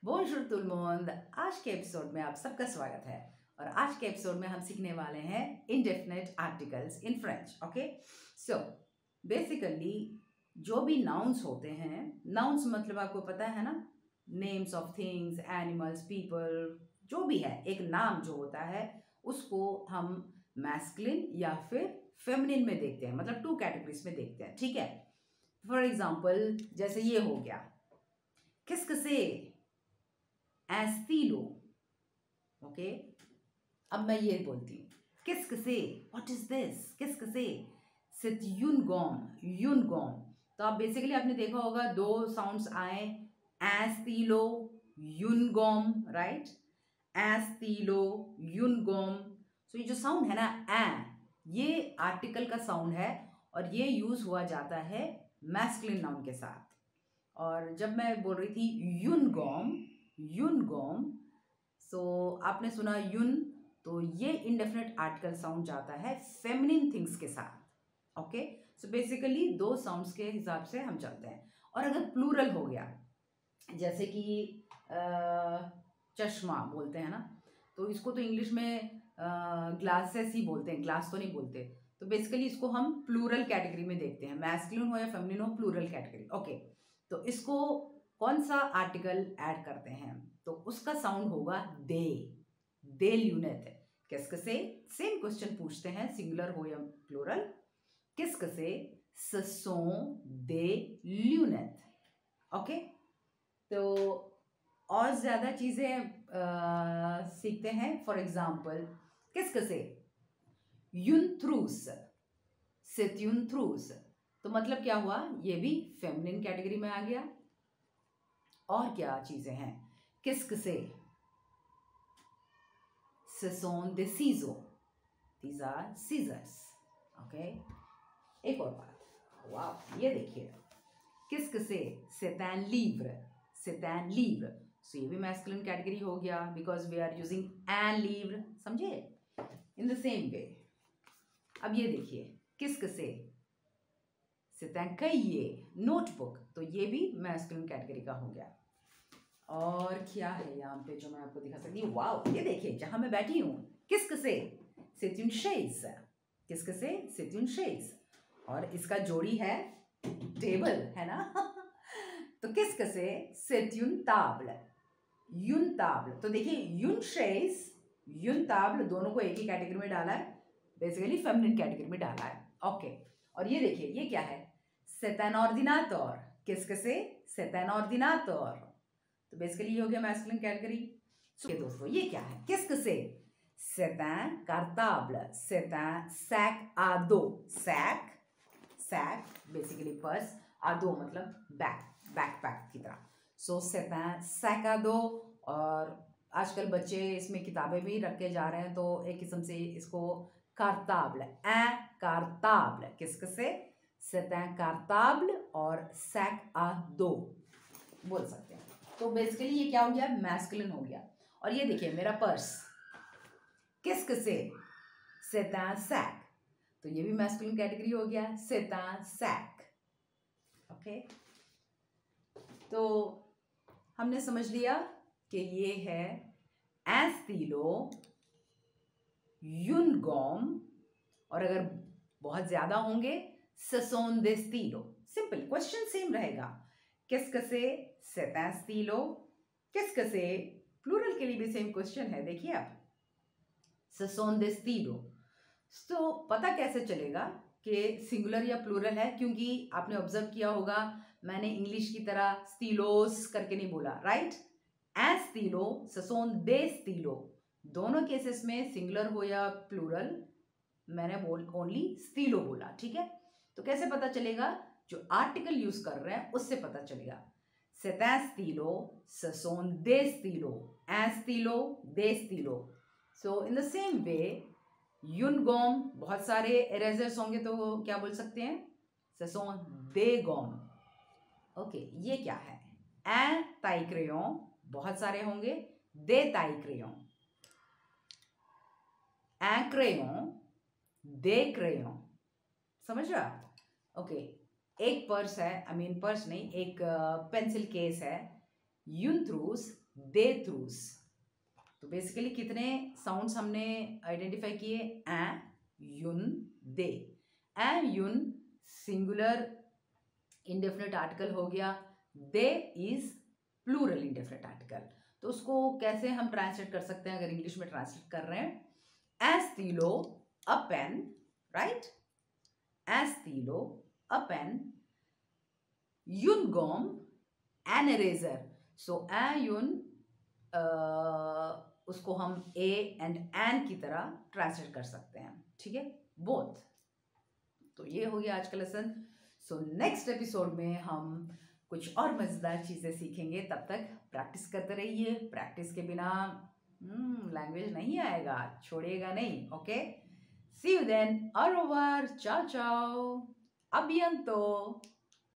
बोनजूर tout le monde, आज के episode में आप सबका स्वागत है। और आज के एपिसोड में हम सीखने वाले हैं indefinite articles in French. Okay, so basically जो भी नाउन्स होते हैं, नाउन्स मतलब आपको पता है ना, names of things, animals, people, जो भी है, एक नाम जो होता है उसको हम मैस्कुलिन या फिर फेमिनिन में देखते हैं, मतलब टू कैटेगरीज में देखते हैं। ठीक है, फॉर एग्जाम्पल जैसे ये हो गया, qu'est-ce que c'est? Estilo. Okay, अब मैं ये बोलती हूँ, qu'est-ce que c'est? What is this? qu'est-ce que c'est? C'est une gomme, une gomme। तो आप बेसिकली आपने देखा होगा दो साउंड्स आए, estilo, une gomme, right? estilo, une gomme। सो ये जो साउंड है ना, ये आर्टिकल का साउंड है और ये यूज हुआ जाता है मैस्कुलिन नाउन के साथ। और जब मैं बोल रही थी यून गोम, सो आपने सुना यून, तो ये इंडेफिनिट आर्टिकल साउंड जाता है फेमिनिन थिंग्स के साथ। ओके, सो बेसिकली दो साउंड्स के हिसाब से हम चलते हैं। और अगर प्लूरल हो गया, जैसे कि चश्मा बोलते हैं ना, तो इसको तो इंग्लिश में ग्लासेस ही बोलते हैं, ग्लास तो नहीं बोलते। तो बेसिकली इसको हम प्लूरल कैटेगरी में देखते हैं, मैस्कुलिन हो या फेमिनिन हो, प्लूरल कैटेगरी। ओके, तो इसको कौन सा आर्टिकल ऐड करते हैं, तो उसका साउंड होगा दे ल्यूनेट। किसके से? सेम क्वेश्चन पूछते हैं, सिंगुलर हो या प्लूरल। किसके से? ससों दे ल्यूनेट। ओके, तो और ज्यादा चीजें सीखते हैं। फॉर एग्जाम्पल, किसके से? यूनथ्रूस, सेट यूनथ्रूस, तो मतलब क्या हुआ, ये भी फेमिनिन कैटेगरी में आ गया। और क्या चीजें हैं? किसक से? Ce sont des ciseaux, these are scissors। Okay, एक और बात, वाह, ये देखिए, किसक से? c'est un livre, c'est un livre। सो ये भी मैस्कुलिन कैटेगरी हो गया, because we are using un livre, समझे? इन द सेम वे अब ये देखिए, किसक से? c'est un cahier, नोटबुक, तो ये भी मैस्कुलिन कैटेगरी का हो गया। और क्या है यहाँ पे जो मैं आपको दिखा सकती हूँ? वाओ, ये देखिए, जहां मैं बैठी हूँ, किसक से? c'est une chaise, किसक से? c'est une chaise। और इसका जोड़ी है टेबल, है ना? तो किसक से? c'est une table, une table। तो देखिए, une chaise, une table, दोनों को एक ही कैटेगरी में डाला है, बेसिकली फेमिनिन कैटेगरी में डाला है। ओके, और ये देखिए, ये क्या है? c'est un ordinateur, किसक से? c'est un ordinateur, तो बेसिकली ये हो गया मैस्कुलिन कैटेगरी। तो दोस्तों, ये क्या है? किसक से? c'est un cartable, c'est un sac à dos, sac basically purse, à dos मतलब बैकपैक की तरह। सो c'est un sac à dos। और आजकल बच्चे इसमें किताबें भी रख के जा रहे हैं, तो एक किस्म से इसको cartable, un cartable, किसक से? c'est un cartable और sac à dos बोल सकते हैं। तो बेसिकली ये क्या हो गया? मैस्कुलिन हो गया। और ये देखिए, मेरा पर्स, किसक से? c'est un sac, तो ये भी मैस्कुलिन कैटेगरी हो गया, c'est un sac। ओके, तो हमने समझ लिया कि ये है estilo, une gomme, और अगर बहुत ज्यादा होंगे, ce sont des stylos। Simple, question same रहेगा। किसक से? c'est un stylo। किसक से? प्लूरल के लिए भी सेम क्वेश्चन है, देखिए आप, ce sont des stylos। तो पता कैसे चलेगा कि सिंगुलर या प्लूरल है? क्योंकि आपने ऑब्जर्व किया होगा, मैंने इंग्लिश की तरह स्टीलोस करके नहीं बोला, right? un stylo, ce sont des stylos। दोनों केसेस में सिंगुलर हो या प्लूरल, मैंने ओनली स्टीलो बोला, ठीक है? तो कैसे पता चलेगा? जो आर्टिकल यूज कर रहे हैं उससे पता चलेगा। c'est un stylo, ce sont des stylos, un stylo, des stylos। So in the same way, une gomme, बहुत सारे इरेजर्स होंगे तो क्या बोल सकते हैं? ce sont des gommes। Okay, ये क्या है? un taille crayon, बहुत सारे होंगे, des taille crayon। un crayon, des crayons, समझ रहे आप? ओके, एक पर्स है, पर्स नहीं, एक पेंसिल केस है, यूनथ्रूस, दे थ्रूस। तो बेसिकली कितने साउंड्स हमने आइडेंटिफाई किए? ए, युन, दे। ए, युन सिंगुलर इंडेफिनिट आर्टिकल हो गया, दे इज प्लूरल इंडेफिनिट आर्टिकल। तो उसको कैसे हम ट्रांसलेट कर सकते हैं अगर इंग्लिश में ट्रांसलेट कर रहे हैं? एस्तीलो अ पेन, राइट? एस्तीलो अ पेन, युनगोम एन इरेजर। सो ए युन उसको हम ए एंड एन की तरह ट्रांसलेट कर सकते हैं, ठीक है, बोथ। तो ये हो गया आज का लेसन। सो नेक्स्ट एपिसोड में हम कुछ और मजेदार चीजें सीखेंगे। तब तक प्रैक्टिस करते रहिए, प्रैक्टिस के बिना लैंग्वेज नहीं आएगा, छोड़िएगा नहीं। ओके, सी यू देन, और ओवर, चाओ चाओ, अभियंतो।